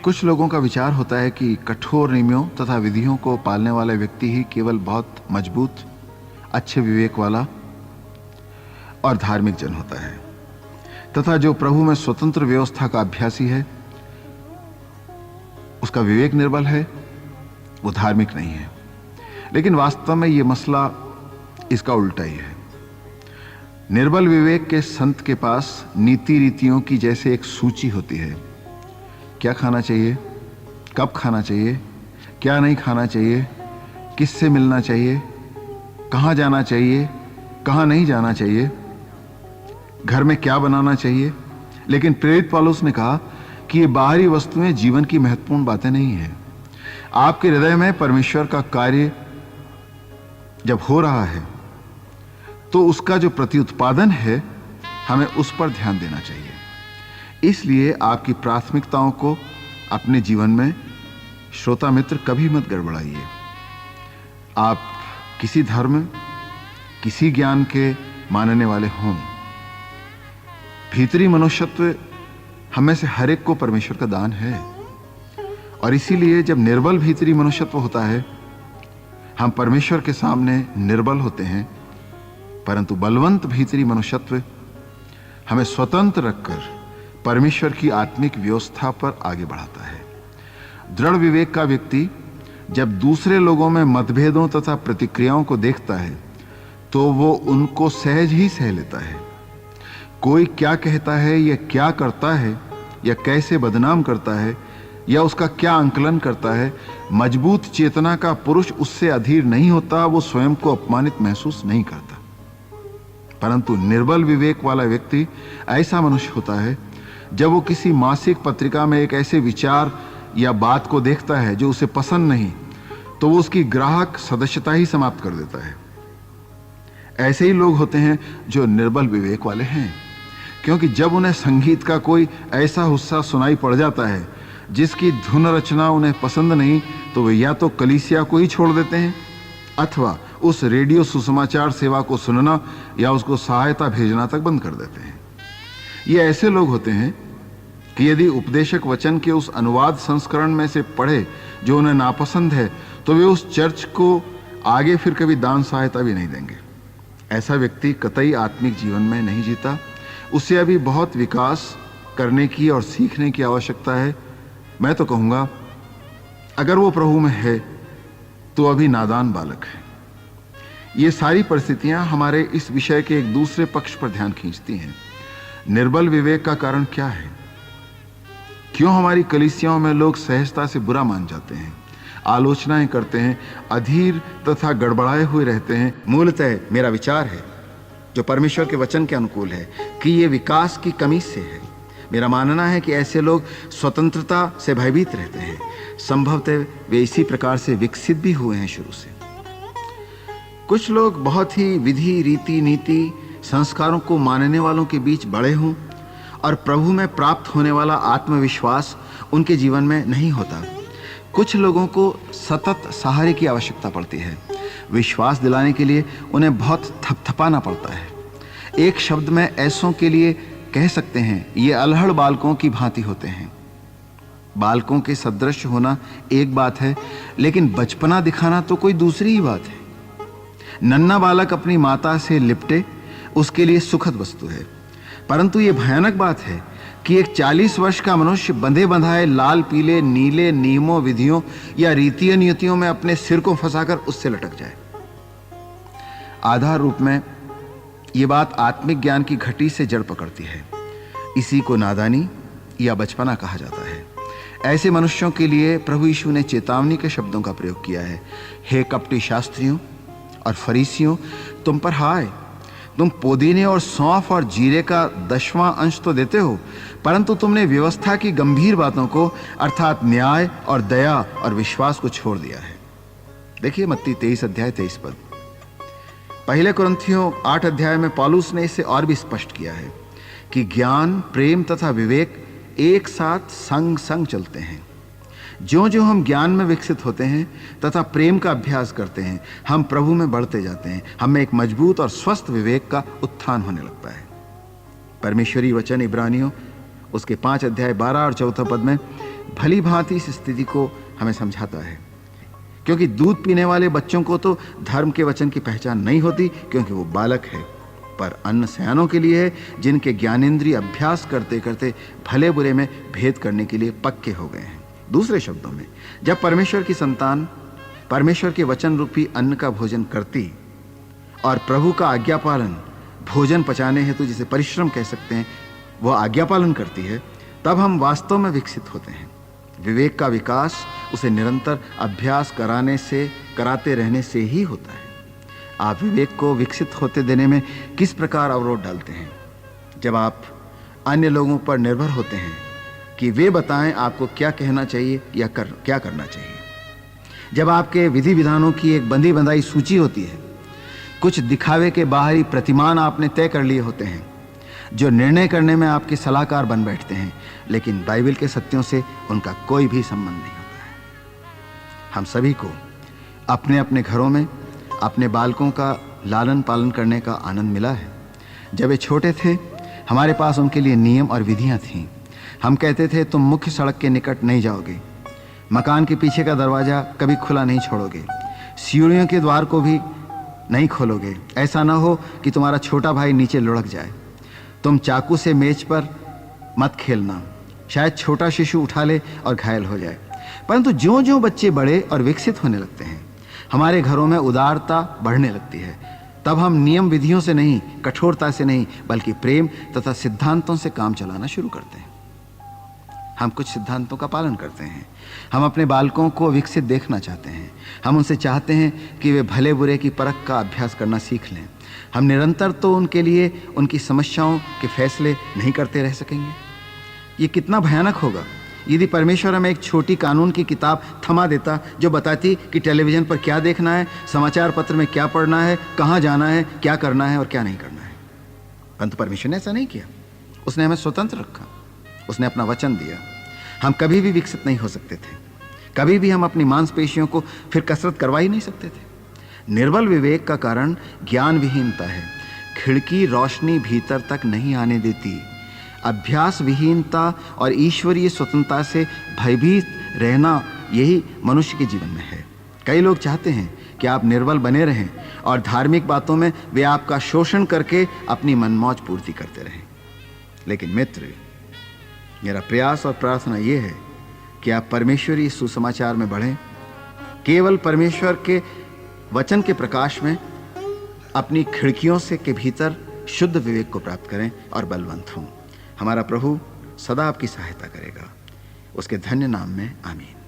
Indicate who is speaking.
Speaker 1: कुछ लोगों का विचार होता है कि कठोर नियमों तथा विधियों को पालने वाला व्यक्ति ही केवल बहुत मजबूत, अच्छे विवेक वाला और धार्मिक जन होता है, तथा जो प्रभु में स्वतंत्र व्यवस्था का अभ्यासी है, उसका विवेक निर्बल है, वो धार्मिक नहीं है। लेकिन वास्तव में यह मसला इसका उल्टा ही है। निर्बल विवेक के संत के पास नीति रीतियों की जैसे एक सूची होती है। क्या खाना चाहिए, कब खाना चाहिए, क्या नहीं खाना चाहिए, किससे मिलना चाहिए, कहाँ जाना चाहिए, कहाँ नहीं जाना चाहिए, घर में क्या बनाना चाहिए। लेकिन प्रेरित पौलुस ने कहा कि ये बाहरी वस्तुएं जीवन की महत्वपूर्ण बातें नहीं हैं। आपके हृदय में परमेश्वर का कार्य जब हो रहा है तो उसका जो प्रत्युत्पादन है, हमें उस पर ध्यान देना चाहिए। इसलिए आपकी प्राथमिकताओं को अपने जीवन में, श्रोता मित्र, कभी मत गड़बड़ाइए। आप किसी धर्म, किसी ज्ञान के मानने वाले हों, भीतरी मनुष्यत्व हमें से हर एक को परमेश्वर का दान है। और इसीलिए जब निर्बल भीतरी मनुष्यत्व होता है, हम परमेश्वर के सामने निर्बल होते हैं, परंतु बलवंत भीतरी मनुष्यत्व हमें स्वतंत्र रखकर परमेश्वर की आत्मिक व्यवस्था पर आगे बढ़ाता है। दृढ़ विवेक का व्यक्ति जब दूसरे लोगों में मतभेदों तथा प्रतिक्रियाओं को देखता है तो वो उनको सहज ही सह लेता है। कोई क्या कहता है या क्या करता है या कैसे बदनाम करता है या उसका क्या आंकलन करता है, मजबूत चेतना का पुरुष उससे अधीर नहीं होता, वो स्वयं को अपमानित महसूस नहीं करता। परंतु निर्बल विवेक वाला व्यक्ति ऐसा मनुष्य होता है, जब वो किसी मासिक पत्रिका में एक ऐसे विचार या बात को देखता है जो उसे पसंद नहीं, तो वो उसकी ग्राहक सदस्यता ही समाप्त कर देता है। ऐसे ही लोग होते हैं जो निर्बल विवेक वाले हैं, क्योंकि जब उन्हें संगीत का कोई ऐसा हिस्सा सुनाई पड़ जाता है जिसकी धुन रचना उन्हें पसंद नहीं, तो वे या तो कलीसिया को ही छोड़ देते हैं अथवा उस रेडियो सुसमाचार सेवा को सुनना या उसको सहायता भेजना तक बंद कर देते हैं। ये ऐसे लोग होते हैं कि यदि उपदेशक वचन के उस अनुवाद संस्करण में से पढ़े जो उन्हें नापसंद है, तो वे उस चर्च को आगे फिर कभी दान सहायता भी नहीं देंगे। ऐसा व्यक्ति कतई आत्मिक जीवन में नहीं जीता। उसे अभी बहुत विकास करने की और सीखने की आवश्यकता है। मैं तो कहूँगा, अगर वो प्रभु में है तो अभी नादान बालक है। ये सारी परिस्थितियां हमारे इस विषय के एक दूसरे पक्ष पर ध्यान खींचती हैं। निर्बल विवेक का कारण क्या है? क्यों हमारी कलीसियाओं में लोग सहजता से बुरा मान जाते हैं, आलोचनाएं करते हैं, अधीर तथा गड़बड़ाए हुए रहते हैं? मूलतः मेरा विचार है, जो परमेश्वर के वचन के अनुकूल है, कि ये विकास की कमी से है। मेरा मानना है कि ऐसे लोग स्वतंत्रता से भयभीत रहते हैं। संभवतः वे इसी प्रकार से विकसित भी हुए हैं शुरू से। कुछ लोग बहुत ही विधि, रीति, नीति, संस्कारों को मानने वालों के बीच बड़े हों और प्रभु में प्राप्त होने वाला आत्मविश्वास उनके जीवन में नहीं होता। कुछ लोगों को सतत सहारे की आवश्यकता पड़ती है। विश्वास दिलाने के लिए उन्हें बहुत थपथपाना पड़ता है। एक शब्द में ऐसों के लिए कह सकते हैं, ये अलहड़ बालकों की भांति होते हैं। बालकों के सदृश होना एक बात है, लेकिन बचपना दिखाना तो कोई दूसरी ही बात है। नन्हा बालक अपनी माता से लिपटे, उसके लिए सुखद वस्तु है। परंतु यह भयानक बात है कि एक 40 वर्ष का मनुष्य बंधे बंधाए लाल पीले नीले नियमों, विधियों या रीतियों नीतियों में अपने सिर को फंसाकर उससे लटक जाए। आधार रूप में यह बात आत्मिक ज्ञान की घटी से जड़ पकड़ती है। इसी को नादानी या बचपना कहा जाता है। ऐसे मनुष्यों के लिए प्रभु यीशु ने चेतावनी के शब्दों का प्रयोग किया है। हे कपटी शास्त्रियों और फरीसियों, तुम पर हाय, तुम पुदीने और सौंफ और जीरे का 10वां अंश तो देते हो, परंतु तुमने व्यवस्था की गंभीर बातों को, अर्थात न्याय और दया और विश्वास को छोड़ दिया है। देखिए मत्ती 23 अध्याय 23 पद। पहले कुरिन्थियों 8 अध्याय में पौलुस ने इसे और भी स्पष्ट किया है कि ज्ञान, प्रेम तथा विवेक एक साथ संग संग चलते हैं। ज्यों ज्यों हम ज्ञान में विकसित होते हैं तथा प्रेम का अभ्यास करते हैं, हम प्रभु में बढ़ते जाते हैं। हमें एक मजबूत और स्वस्थ विवेक का उत्थान होने लगता है। परमेश्वरी वचन इब्रानियों उसके 5 अध्याय 12 और 14 पद में, भली भांति इस स्थिति को हमें समझाता है, क्योंकि दूध पीने वाले बच्चों को तो धर्म के वचन की पहचान नहीं होती, क्योंकि वो बालक है। पर अन्न सयानों के लिए है, जिनके ज्ञानेंद्रिय अभ्यास करते करते भले बुरे में भेद करने के लिए पक्के हो गए हैं। दूसरे शब्दों में, जब परमेश्वर की संतान परमेश्वर के वचन रूपी अन्न का भोजन करती और प्रभु का आज्ञा पालन, भोजन पचाने हेतु जिसे परिश्रम कह सकते हैं, वह आज्ञा पालन करती है, तब हम वास्तव में विकसित होते हैं। विवेक का विकास उसे निरंतर अभ्यास कराते रहने से ही होता है। आप विवेक को विकसित होते देने में किस प्रकार अवरोध डालते हैं? जब आप अन्य लोगों पर निर्भर होते हैं कि वे बताएं आपको क्या कहना चाहिए या क्या करना चाहिए। जब आपके विधि विधानों की एक बंधी बंधाई सूची होती है, कुछ दिखावे के बाहरी प्रतिमान आपने तय कर लिए होते हैं, जो निर्णय करने में आपके सलाहकार बन बैठते हैं, लेकिन बाइबल के सत्यों से उनका कोई भी संबंध नहीं होता है। हम सभी को अपने अपने घरों में अपने बालकों का लालन पालन करने का आनंद मिला है। जब वे छोटे थे, हमारे पास उनके लिए नियम और विधियां थीं। हम कहते थे, तुम मुख्य सड़क के निकट नहीं जाओगे, मकान के पीछे का दरवाज़ा कभी खुला नहीं छोड़ोगे, सीढ़ियों के द्वार को भी नहीं खोलोगे, ऐसा ना हो कि तुम्हारा छोटा भाई नीचे लुढ़क जाए, तुम चाकू से मेज पर मत खेलना, शायद छोटा शिशु उठा ले और घायल हो जाए। परंतु ज्यों ज्यों बच्चे बड़े और विकसित होने लगते हैं, हमारे घरों में उदारता बढ़ने लगती है। तब हम नियम विधियों से नहीं, कठोरता से नहीं, बल्कि प्रेम तथा सिद्धांतों से काम चलाना शुरू करते हैं। हम कुछ सिद्धांतों का पालन करते हैं। हम अपने बालकों को विकसित देखना चाहते हैं। हम उनसे चाहते हैं कि वे भले बुरे की परख का अभ्यास करना सीख लें। हम निरंतर तो उनके लिए उनकी समस्याओं के फैसले नहीं करते रह सकेंगे। ये कितना भयानक होगा यदि परमेश्वर हमें एक छोटी कानून की किताब थमा देता, जो बताती कि टेलीविज़न पर क्या देखना है, समाचार पत्र में क्या पढ़ना है, कहाँ जाना है, क्या करना है और क्या नहीं करना है। परंतु परमेश्वर ने ऐसा नहीं किया। उसने हमें स्वतंत्र रखा। उसने अपना वचन दिया। हम कभी भी विकसित नहीं हो सकते थे। कभी भी हम अपनी मांसपेशियों को फिर कसरत करवा ही नहीं सकते थे। निर्बल विवेक का कारण ज्ञान विहीनता है। खिड़की रोशनी भीतर तक नहीं आने देती। अभ्यास विहीनता और ईश्वरीय स्वतंत्रता से भयभीत रहना, यही मनुष्य के जीवन में है। कई लोग चाहते हैं कि आप निर्बल बने रहें और धार्मिक बातों में वे आपका शोषण करके अपनी मनमौज पूर्ति करते रहें। लेकिन मित्र, मेरा प्रयास और प्रार्थना ये है कि आप परमेश्वरी सुसमाचार में बढ़ें, केवल परमेश्वर के वचन के प्रकाश में अपनी खिड़कियों से के भीतर शुद्ध विवेक को प्राप्त करें और बलवंत हों। हमारा प्रभु सदा आपकी सहायता करेगा। उसके धन्य नाम में आमीन।